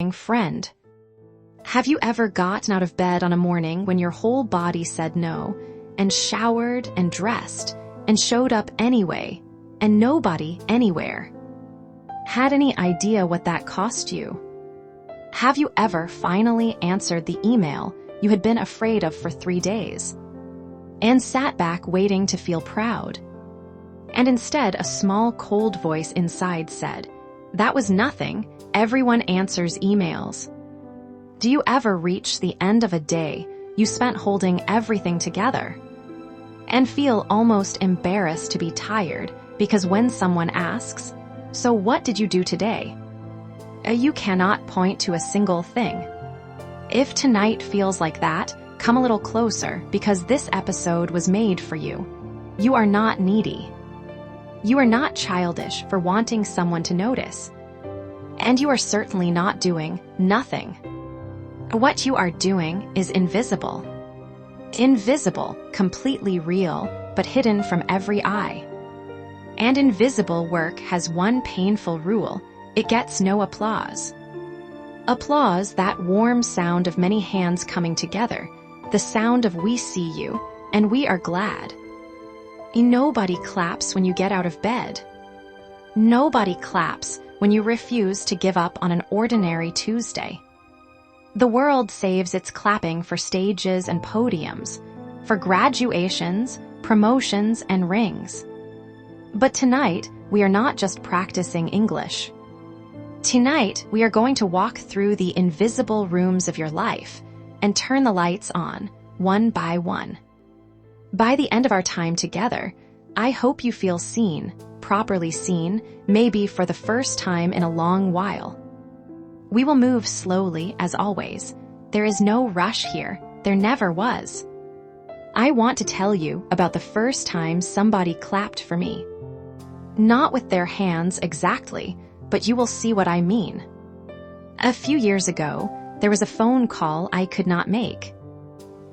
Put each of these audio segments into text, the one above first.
asking, friend, have you ever gotten out of bed on a morning when your whole body said no, and showered and dressed, and showed up anyway, and nobody anywhere had any idea what that cost you? Have you ever finally answered the email you had been afraid of for 3 days, and sat back waiting to feel proud? And instead, a small cold voice inside said, that was nothing, everyone answers emails. Do you ever reach the end of a day you spent holding everything together, and feel almost embarrassed to be tired because when someone asks, so what did you do today? You cannot point to a single thing. If tonight feels like that, come a little closer because this episode was made for you. You are not needy. You are not childish for wanting someone to notice. And you are certainly not doing nothing. What you are doing is invisible. Invisible, completely real, but hidden from every eye. And invisible work has one painful rule: it gets no applause. Applause, that warm sound of many hands coming together, the sound of we see you, and we are glad. Nobody claps when you get out of bed. Nobody claps when you refuse to give up on an ordinary Tuesday. The world saves its clapping for stages and podiums, for graduations, promotions, and rings. But tonight, we are not just practicing English. Tonight, we are going to walk through the invisible rooms of your life and turn the lights on, one by one. By the end of our time together, I hope you feel seen, properly seen, maybe for the first time in a long while. We will move slowly, as always. There is no rush here. There never was. I want to tell you about the first time somebody clapped for me. Not with their hands exactly, but you will see what I mean. A few years ago, there was a phone call I could not make.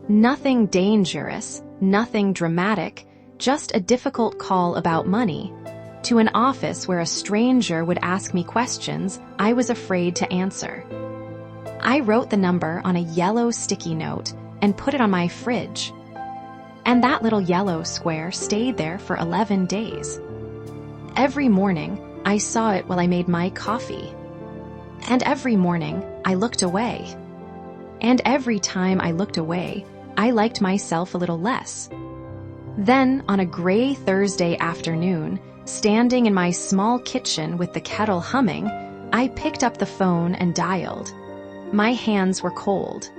Nothing dangerous, nothing dramatic, just a difficult call about money, to an office where a stranger would ask me questions I was afraid to answer. I wrote the number on a yellow sticky note and put it on my fridge. And that little yellow square stayed there for 11 days. Every morning, I saw it while I made my coffee. And every morning, I looked away. And every time I looked away, I liked myself a little less. Then, on a gray Thursday afternoon, standing in my small kitchen with the kettle humming, I picked up the phone and dialed. My hands were cold.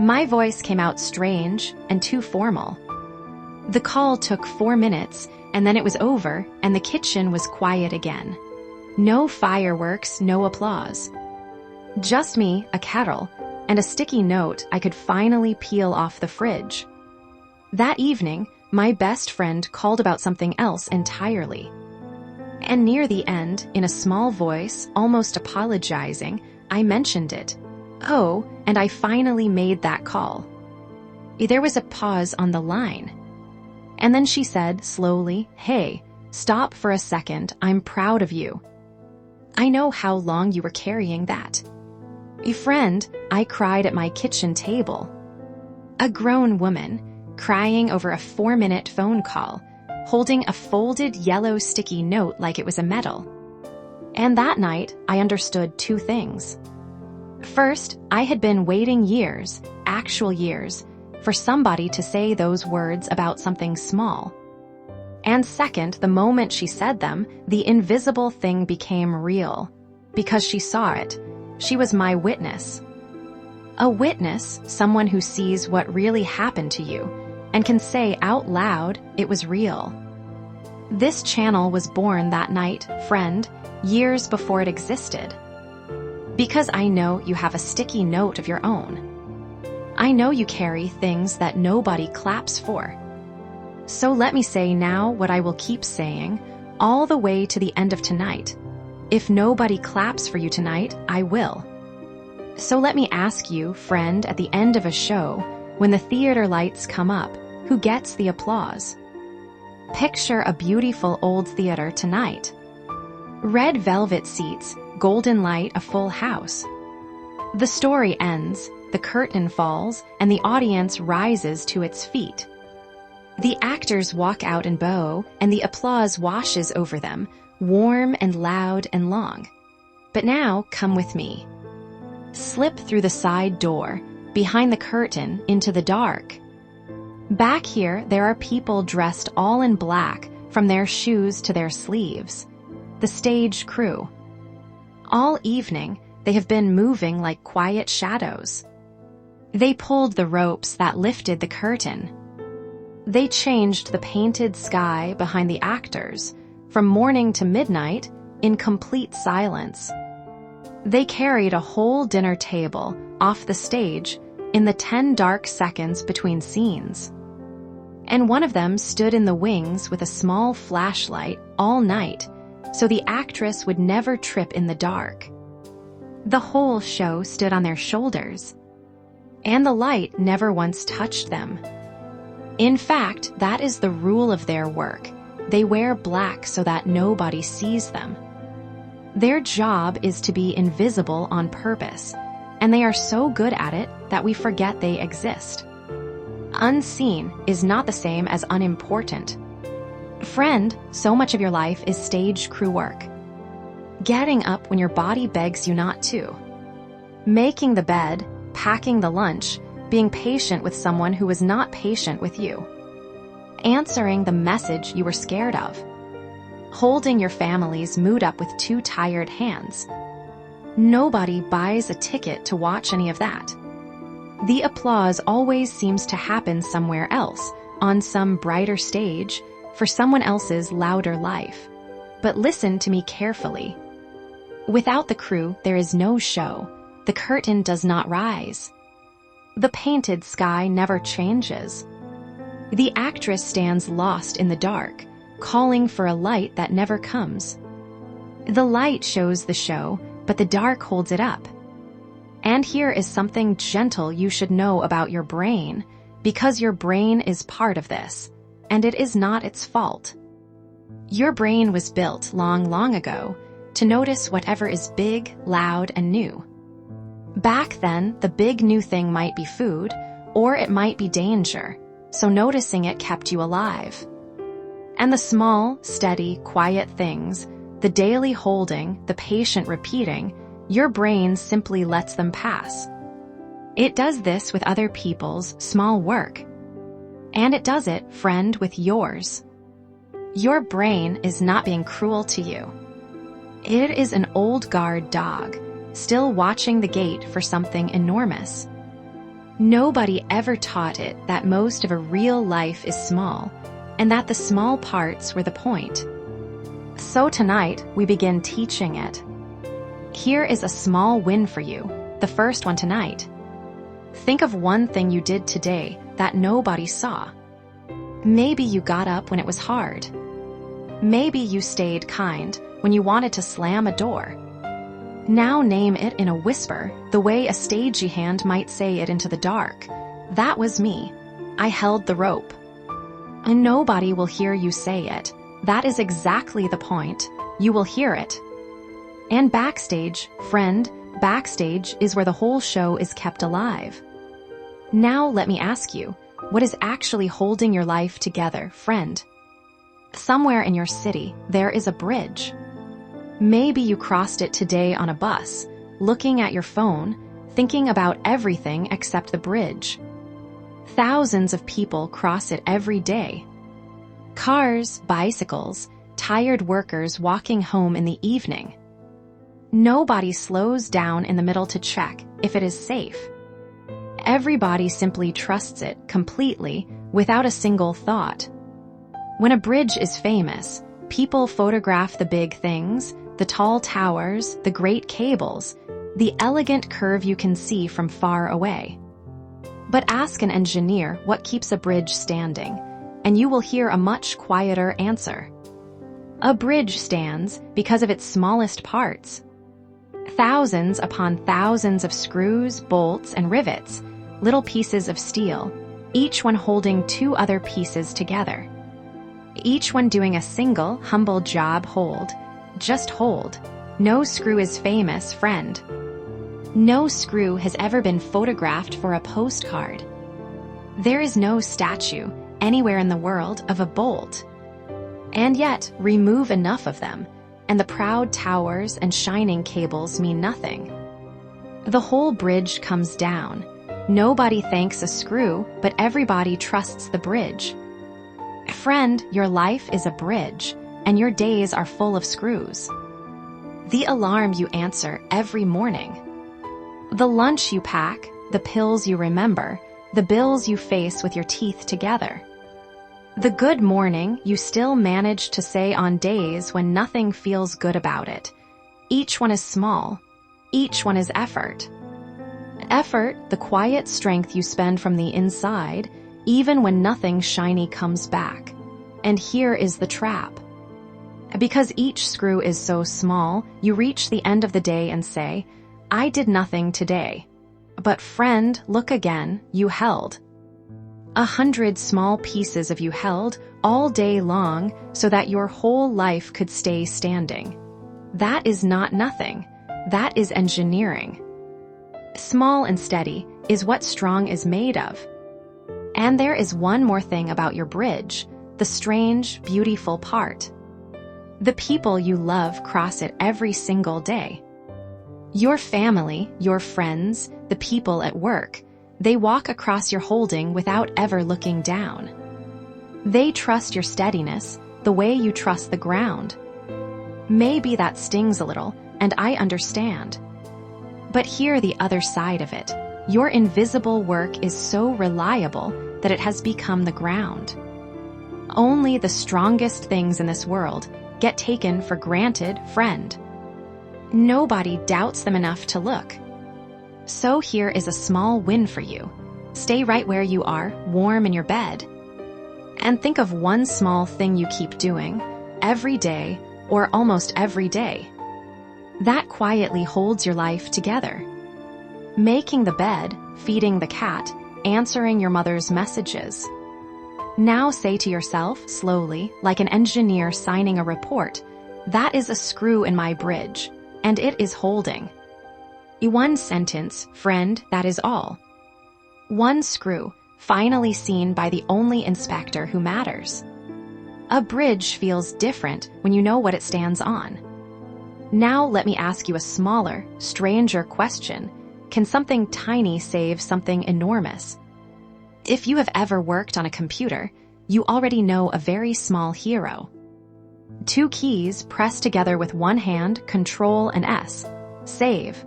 My voice came out strange and too formal. The call took 4 minutes, and then it was over, and the kitchen was quiet again. No fireworks, no applause. Just me, a kettle, and a sticky note I could finally peel off the fridge. That evening, my best friend called about something else entirely. And near the end, in a small voice, almost apologizing, I mentioned it. Oh, and I finally made that call. There was a pause on the line. And then she said slowly, "Hey, stop for a second, I'm proud of you. I know how long you were carrying that." A friend, I cried at my kitchen table. A grown woman, crying over a 4-minute phone call, holding a folded yellow sticky note like it was a medal. And that night, I understood 2 things. First, I had been waiting years, actual years, for somebody to say those words about something small. And second, the moment she said them, the invisible thing became real. Because she saw it. She was my witness. A witness, someone who sees what really happened to you, and can say out loud it was real. This channel was born that night, friend, years before it existed. Because I know you have a sticky note of your own. I know you carry things that nobody claps for. So let me say now what I will keep saying, all the way to the end of tonight. If nobody claps for you tonight, I will. So let me ask you, friend, at the end of a show, when the theater lights come up, who gets the applause? Picture a beautiful old theater tonight. Red velvet seats, golden light, a full house. The story ends, the curtain falls, and the audience rises to its feet. The actors walk out and bow, and the applause washes over them, warm and loud and long. But now, come with me. Slip through the side door, behind the curtain, into the dark. Back here, there are people dressed all in black, from their shoes to their sleeves. The stage crew. All evening, they have been moving like quiet shadows. They pulled the ropes that lifted the curtain. They changed the painted sky behind the actors, from morning to midnight, in complete silence. They carried a whole dinner table off the stage in the 10 dark seconds between scenes. And one of them stood in the wings with a small flashlight all night, so the actress would never trip in the dark. The whole show stood on their shoulders, and the light never once touched them. In fact, that is the rule of their work. They wear black so that nobody sees them. Their job is to be invisible on purpose, and they are so good at it that we forget they exist. Unseen is not the same as unimportant. Friend, so much of your life is stage crew work. Getting up when your body begs you not to. Making the bed, packing the lunch, being patient with someone who was not patient with you. Answering the message you were scared of. Holding your family's mood up with 2 tired hands. Nobody buys a ticket to watch any of that. The applause always seems to happen somewhere else, on some brighter stage, for someone else's louder life. But listen to me carefully. Without the crew, there is no show. The curtain does not rise. The painted sky never changes. The actress stands lost in the dark, calling for a light that never comes. The light shows the show, but the dark holds it up. And here is something gentle you should know about your brain, because your brain is part of this, and it is not its fault. Your brain was built long, long ago to notice whatever is big, loud, and new. Back then, the big new thing might be food, or it might be danger, so noticing it kept you alive. And the small, steady, quiet things, the daily holding, the patient repeating, your brain simply lets them pass. It does this with other people's small work. And it does it, friend, with yours. Your brain is not being cruel to you. It is an old guard dog, still watching the gate for something enormous. Nobody ever taught it that most of a real life is small, and that the small parts were the point. So tonight, we begin teaching it. Here is a small win for you, the first one tonight. Think of one thing you did today that nobody saw. Maybe you got up when it was hard. Maybe you stayed kind when you wanted to slam a door. Now name it in a whisper, the way a stagey hand might say it into the dark. That was me. I held the rope. And nobody will hear you say it. That is exactly the point. You will hear it. And backstage, friend, backstage is where the whole show is kept alive. Now let me ask you, what is actually holding your life together, friend? Somewhere in your city, there is a bridge. Maybe you crossed it today on a bus, looking at your phone, thinking about everything except the bridge. Thousands of people cross it every day. Cars, bicycles, tired workers walking home in the evening. Nobody slows down in the middle to check if it is safe. Everybody simply trusts it completely without a single thought. When a bridge is famous, people photograph the big things, the tall towers, the great cables, the elegant curve you can see from far away. But ask an engineer what keeps a bridge standing, and you will hear a much quieter answer. A bridge stands because of its smallest parts. Thousands upon thousands of screws, bolts, and rivets, little pieces of steel, each one holding 2 other pieces together. Each one doing a single, humble job hold. Just hold. No screw is famous, friend. No screw has ever been photographed for a postcard. There is no statue anywhere in the world of a bolt. And yet, remove enough of them, and the proud towers and shining cables mean nothing. The whole bridge comes down. Nobody thanks a screw, but everybody trusts the bridge. Friend, your life is a bridge, and your days are full of screws. The alarm you answer every morning. The lunch you pack, the pills you remember, the bills you face with your teeth together. The good morning you still manage to say on days when nothing feels good about it. Each one is small. Each one is effort. Effort, the quiet strength you spend from the inside, even when nothing shiny comes back. And here is the trap. Because each screw is so small, you reach the end of the day and say, I did nothing today. But friend, look again, you held. 100 small pieces of you held all day long so that your whole life could stay standing. That is not nothing. That is engineering. Small and steady is what strong is made of. And there is one more thing about your bridge, the strange, beautiful part. The people you love cross it every single day. Your family, your friends, the people at work, they walk across your holding without ever looking down. They trust your steadiness, the way you trust the ground. Maybe that stings a little, and I understand. But hear the other side of it. Your invisible work is so reliable that it has become the ground. Only the strongest things in this world get taken for granted, friend. Nobody doubts them enough to look. So here is a small win for you. Stay right where you are, warm in your bed. And think of one small thing you keep doing, every day or almost every day. That quietly holds your life together. Making the bed, feeding the cat, answering your mother's messages. Now say to yourself, slowly, like an engineer signing a report, that is a screw in my bridge, and it is holding. One sentence, friend, that is all. One screw, finally seen by the only inspector who matters. A bridge feels different when you know what it stands on. Now let me ask you a smaller, stranger question. Can something tiny save something enormous? If you have ever worked on a computer, you already know a very small hero. 2 keys pressed together with one hand, Control and S. Save.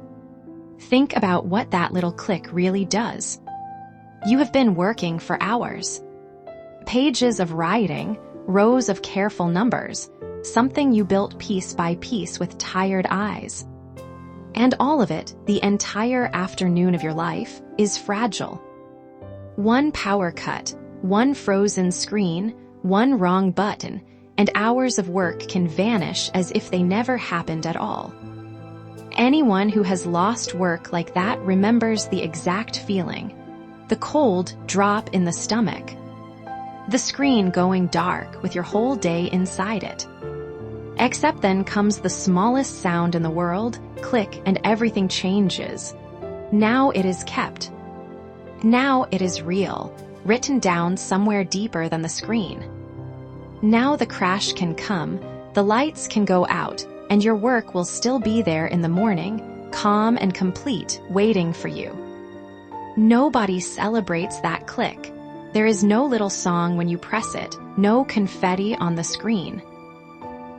Think about what that little click really does. You have been working for hours. Pages of writing, rows of careful numbers, something you built piece by piece with tired eyes. And all of it, the entire afternoon of your life, is fragile. One power cut, one frozen screen, one wrong button, and hours of work can vanish as if they never happened at all. Anyone who has lost work like that remembers the exact feeling. The cold drop in the stomach. The screen going dark with your whole day inside it. Except then comes the smallest sound in the world, click, and everything changes. Now it is kept. Now it is real, written down somewhere deeper than the screen. Now the crash can come, the lights can go out, and your work will still be there in the morning, calm and complete, waiting for you. Nobody celebrates that click. There is no little song when you press it, no confetti on the screen.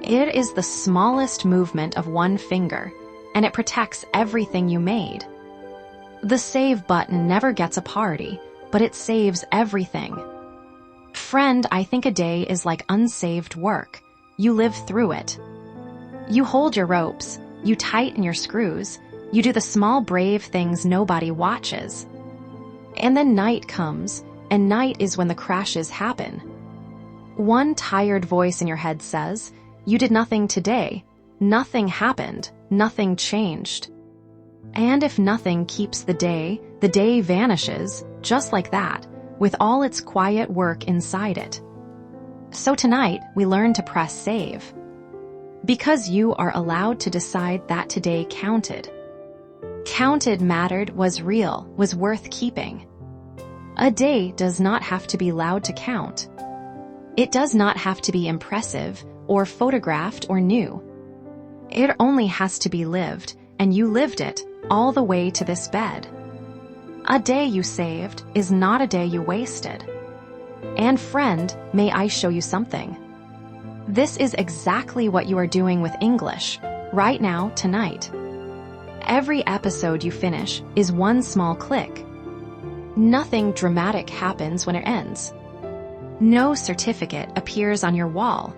It is the smallest movement of one finger, and it protects everything you made. The save button never gets a party, but it saves everything. Friend, I think a day is like unsaved work. You live through it. You hold your ropes, you tighten your screws, you do the small brave things nobody watches. And then night comes, and night is when the crashes happen. One tired voice in your head says, you did nothing today, nothing happened, nothing changed. And if nothing keeps the day vanishes, just like that, with all its quiet work inside it. So tonight, we learn to press save. Because you are allowed to decide that today counted. Counted mattered, was real, was worth keeping. A day does not have to be loud to count. It does not have to be impressive or photographed or new. It only has to be lived, and you lived it all the way to this bed. A day you saved is not a day you wasted. And friend, may I show you something? This is exactly what you are doing with English, right now, tonight. Every episode you finish is one small click. Nothing dramatic happens when it ends. No certificate appears on your wall.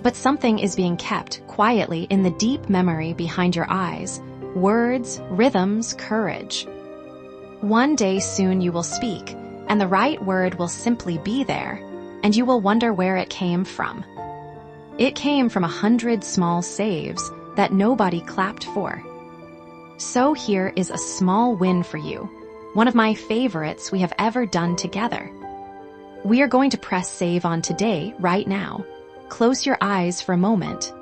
But something is being kept quietly in the deep memory behind your eyes, words, rhythms, courage. One day soon you will speak, and the right word will simply be there, and you will wonder where it came from. It came from 100 small saves that nobody clapped for. So here is a small win for you, one of my favorites we have ever done together. We are going to press save on today, right now. Close your eyes for a moment.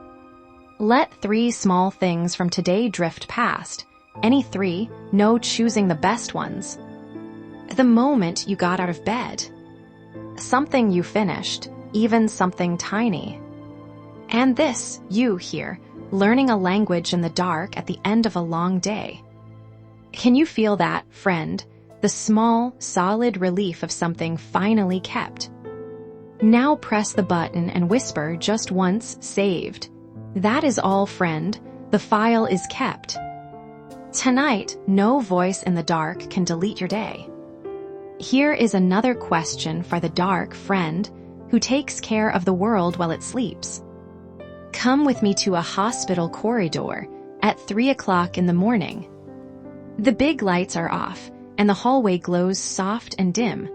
Let 3 small things from today drift past. Any 3, no choosing the best ones. The moment you got out of bed. Something you finished, even something tiny. And this, you here, learning a language in the dark at the end of a long day. Can you feel that, friend? The small, solid relief of something finally kept. Now press the button and whisper just once, saved. That is all, friend. The file is kept. Tonight, no voice in the dark can delete your day. Here is another question for the dark friend who takes care of the world while it sleeps. Come with me to a hospital corridor at 3 o'clock in the morning. The big lights are off, and the hallway glows soft and dim.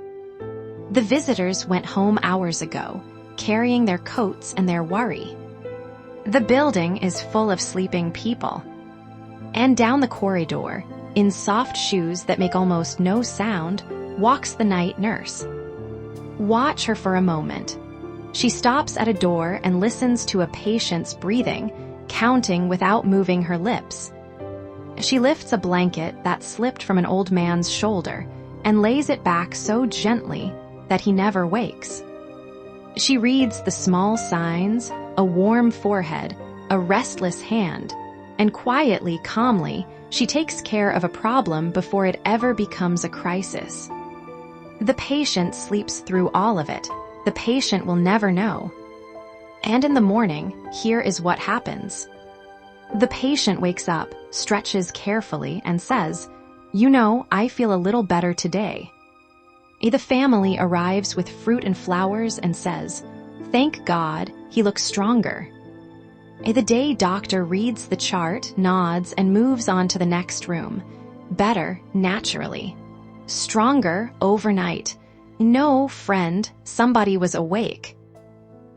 The visitors went home hours ago, carrying their coats and their worry. The building is full of sleeping people. And down the corridor, in soft shoes that make almost no sound, walks the night nurse. Watch her for a moment. She stops at a door and listens to a patient's breathing, counting without moving her lips. She lifts a blanket that slipped from an old man's shoulder and lays it back so gently that he never wakes. She reads the small signs, a warm forehead, a restless hand, and quietly, calmly, she takes care of a problem before it ever becomes a crisis. The patient sleeps through all of it. The patient will never know. And in the morning, here is what happens. The patient wakes up, stretches carefully, and says, "You know, I feel a little better today." The family arrives with fruit and flowers and says, "Thank God, he looks stronger." The day doctor reads the chart, nods, and moves on to the next room. Better, naturally. Stronger, overnight. No, friend, somebody was awake.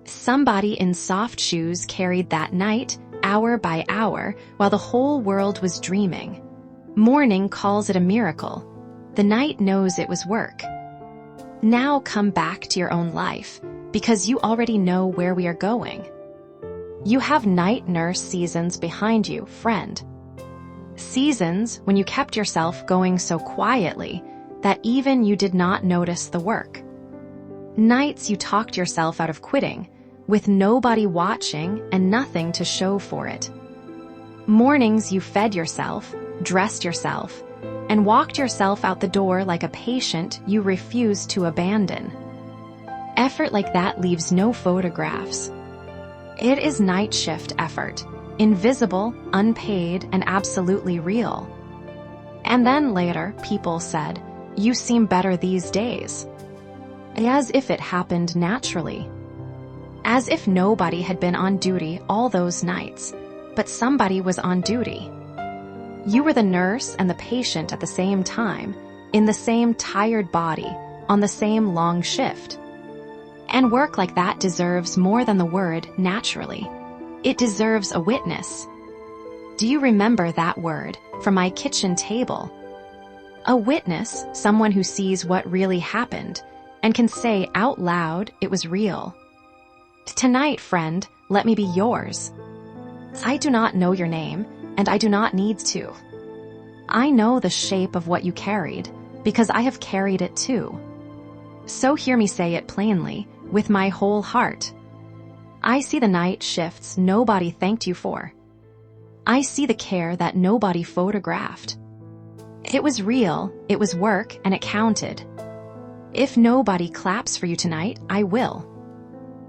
Somebody in soft shoes carried that night, hour by hour, while the whole world was dreaming. Morning calls it a miracle. The night knows it was work. Now come back to your own life, because you already know where we are going. You have night nurse seasons behind you, friend. Seasons when you kept yourself going so quietly that even you did not notice the work. Nights you talked yourself out of quitting, with nobody watching and nothing to show for it. Mornings you fed yourself, dressed yourself, and walked yourself out the door like a patient you refused to abandon. Effort like that leaves no photographs. It is night shift effort, invisible, unpaid, and absolutely real. And then later, people said, "You seem better these days." As if it happened naturally. As if nobody had been on duty all those nights, but somebody was on duty. You were the nurse and the patient at the same time, in the same tired body, on the same long shift. And work like that deserves more than the word naturally. It deserves a witness. Do you remember that word from my kitchen table? A witness, someone who sees what really happened and can say out loud it was real. Tonight, friend, let me be yours. I do not know your name, and I do not need to. I know the shape of what you carried, because I have carried it too. So hear me say it plainly, with my whole heart. I see the night shifts nobody thanked you for. I see the care that nobody photographed. It was real, it was work, and it counted. If nobody claps for you tonight, I will.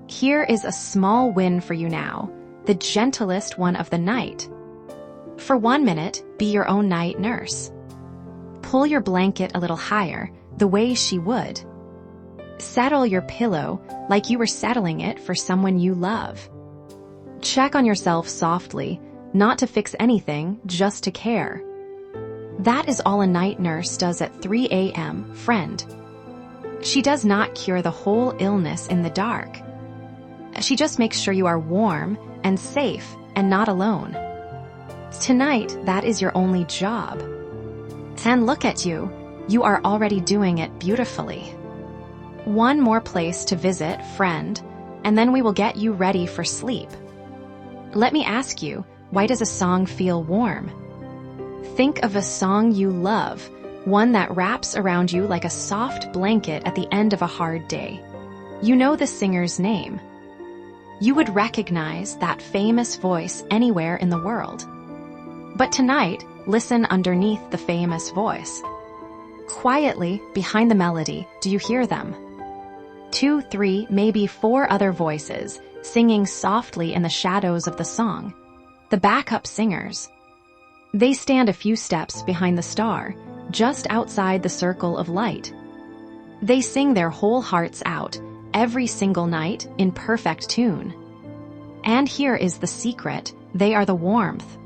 Here is a small win for you now, the gentlest one of the night. For 1 minute, be your own night nurse. Pull your blanket a little higher, the way she would. Settle your pillow like you were settling it for someone you love. Check on yourself softly, not to fix anything, just to care. That is all a night nurse does at 3 a.m., friend. She does not cure the whole illness in the dark. She just makes sure you are warm and safe and not alone. Tonight, that is your only job. And look at you, you are already doing it beautifully. One more place to visit, friend, and then we will get you ready for sleep. Let me ask you, why does a song feel warm? Think of a song you love, one that wraps around you like a soft blanket at the end of a hard day. You know the singer's name. You would recognize that famous voice anywhere in the world. But tonight, listen underneath the famous voice. Quietly, behind the melody, do you hear them? 2, 3, maybe 4 other voices, singing softly in the shadows of the song. The backup singers. They stand a few steps behind the star, just outside the circle of light. They sing their whole hearts out, every single night, in perfect tune. And here is the secret, they are the warmth.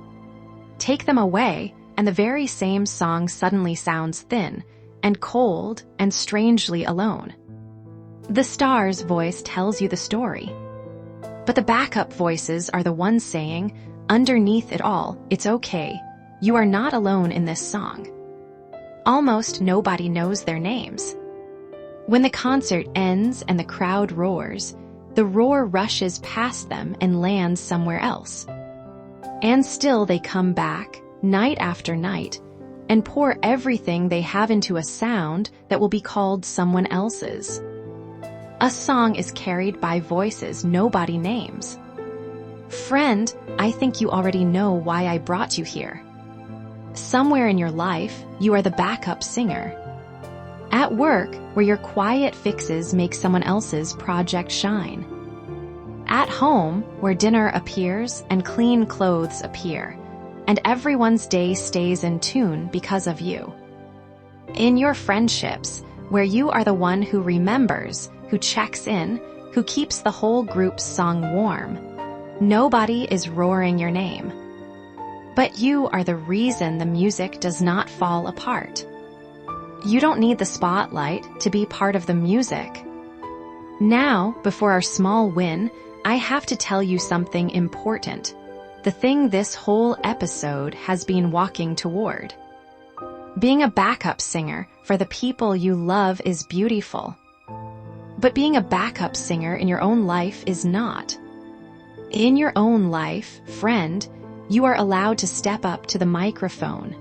Take them away, and the very same song suddenly sounds thin, and cold, and strangely alone. The star's voice tells you the story. But the backup voices are the ones saying, underneath it all, it's okay. You are not alone in this song. Almost nobody knows their names. When the concert ends and the crowd roars, the roar rushes past them and lands somewhere else. And still they come back, night after night, and pour everything they have into a sound that will be called someone else's. A song is carried by voices nobody names. Friend, I think you already know why I brought you here. Somewhere in your life, you are the backup singer. At work, where your quiet fixes make someone else's project shine. At home, where dinner appears and clean clothes appear, and everyone's day stays in tune because of you. In your friendships, where you are the one who remembers, who checks in, who keeps the whole group's song warm. Nobody is roaring your name. But you are the reason the music does not fall apart. You don't need the spotlight to be part of the music. Now, before our small win, I have to tell you something important. The thing this whole episode has been walking toward. Being a backup singer for the people you love is beautiful. But being a backup singer in your own life is not. In your own life, friend, you are allowed to step up to the microphone.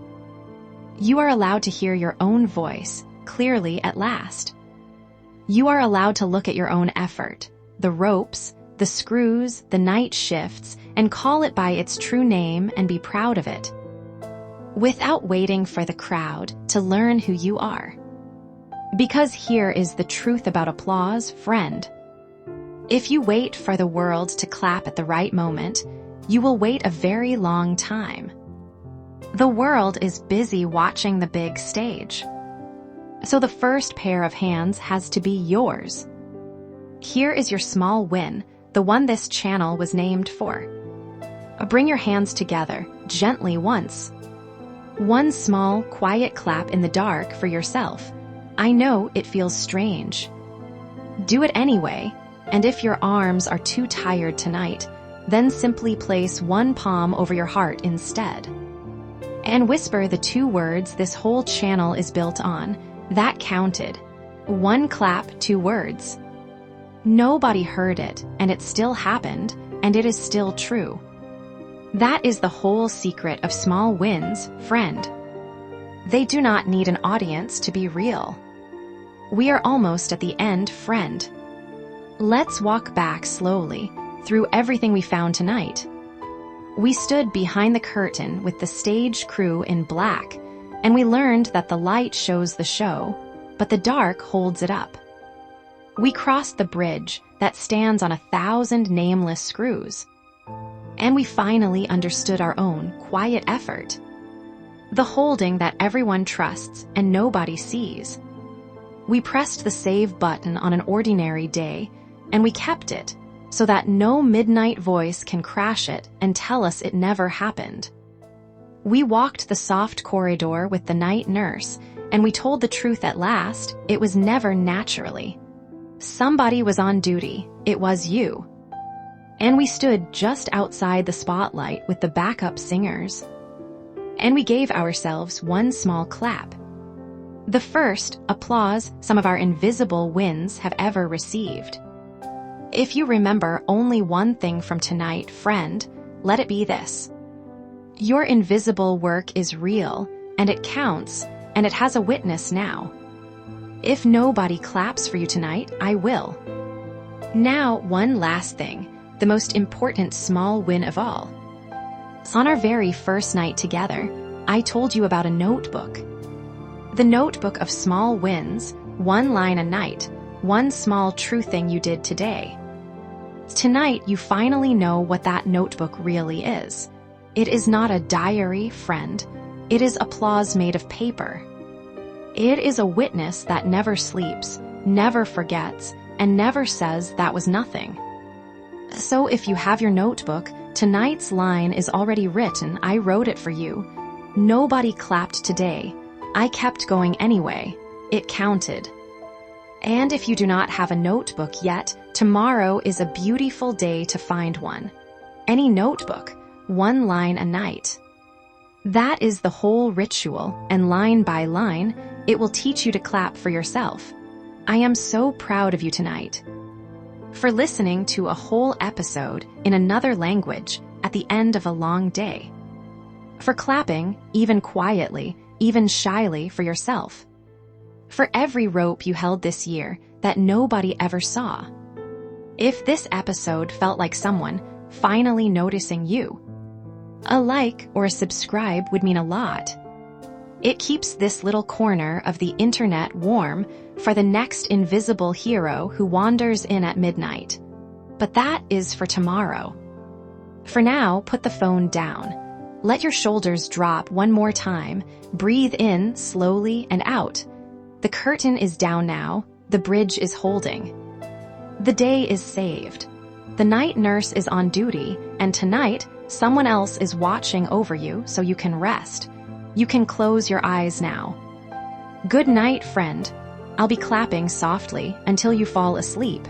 You are allowed to hear your own voice, clearly at last. You are allowed to look at your own effort, the ropes, the screws, the night shifts, and call it by its true name and be proud of it. Without waiting for the crowd to learn who you are. Because here is the truth about applause, friend. If you wait for the world to clap at the right moment, you will wait a very long time. The world is busy watching the big stage. So the first pair of hands has to be yours. Here is your small win, the one this channel was named for. Bring your hands together, gently once. One small, quiet clap in the dark for yourself. I know it feels strange. Do it anyway, and if your arms are too tired tonight, then simply place one palm over your heart instead. And whisper the 2 words this whole channel is built on. That counted. 1 clap, 2 words. Nobody heard it, and it still happened, and it is still true. That is the whole secret of small wins, friend. They do not need an audience to be real. We are almost at the end, friend. Let's walk back slowly through everything we found tonight. We stood behind the curtain with the stage crew in black, and we learned that the light shows the show, but the dark holds it up. We crossed the bridge that stands on 1,000 nameless screws, and we finally understood our own quiet effort. The holding that everyone trusts and nobody sees. We pressed the save button on an ordinary day, and we kept it so that no midnight voice can crash it and tell us it never happened. We walked the soft corridor with the night nurse, and we told the truth at last. It was never naturally. Somebody was on duty. It was you. And we stood just outside the spotlight with the backup singers. And we gave ourselves one small clap. The first applause some of our invisible wins have ever received. If you remember only one thing from tonight, friend, let it be this. Your invisible work is real, and it counts, and it has a witness now. If nobody claps for you tonight, I will. Now, one last thing, the most important small win of all. On our very first night together, I told you about a notebook. The notebook of small wins, one line a night, one small true thing you did today. Tonight, you finally know what that notebook really is. It is not a diary, friend. It is applause made of paper. It is a witness that never sleeps, never forgets, and never says that was nothing. So if you have your notebook, tonight's line is already written. I wrote it for you. Nobody clapped today. I kept going anyway. It counted. And if you do not have a notebook yet, tomorrow is a beautiful day to find one. Any notebook, one line a night. That is the whole ritual, and line by line, it will teach you to clap for yourself. I am so proud of you tonight. For listening to a whole episode in another language at the end of a long day. For clapping, even quietly, even shyly for yourself. For every rope you held this year that nobody ever saw. If this episode felt like someone finally noticing you, a like or a subscribe would mean a lot. It keeps this little corner of the internet warm for the next invisible hero who wanders in at midnight. But that is for tomorrow. For now, put the phone down. Let your shoulders drop one more time. Breathe in slowly and out. The curtain is down now. The bridge is holding. The day is saved. The night nurse is on duty, and tonight, someone else is watching over you so you can rest. You can close your eyes now. Good night, friend. I'll be clapping softly until you fall asleep.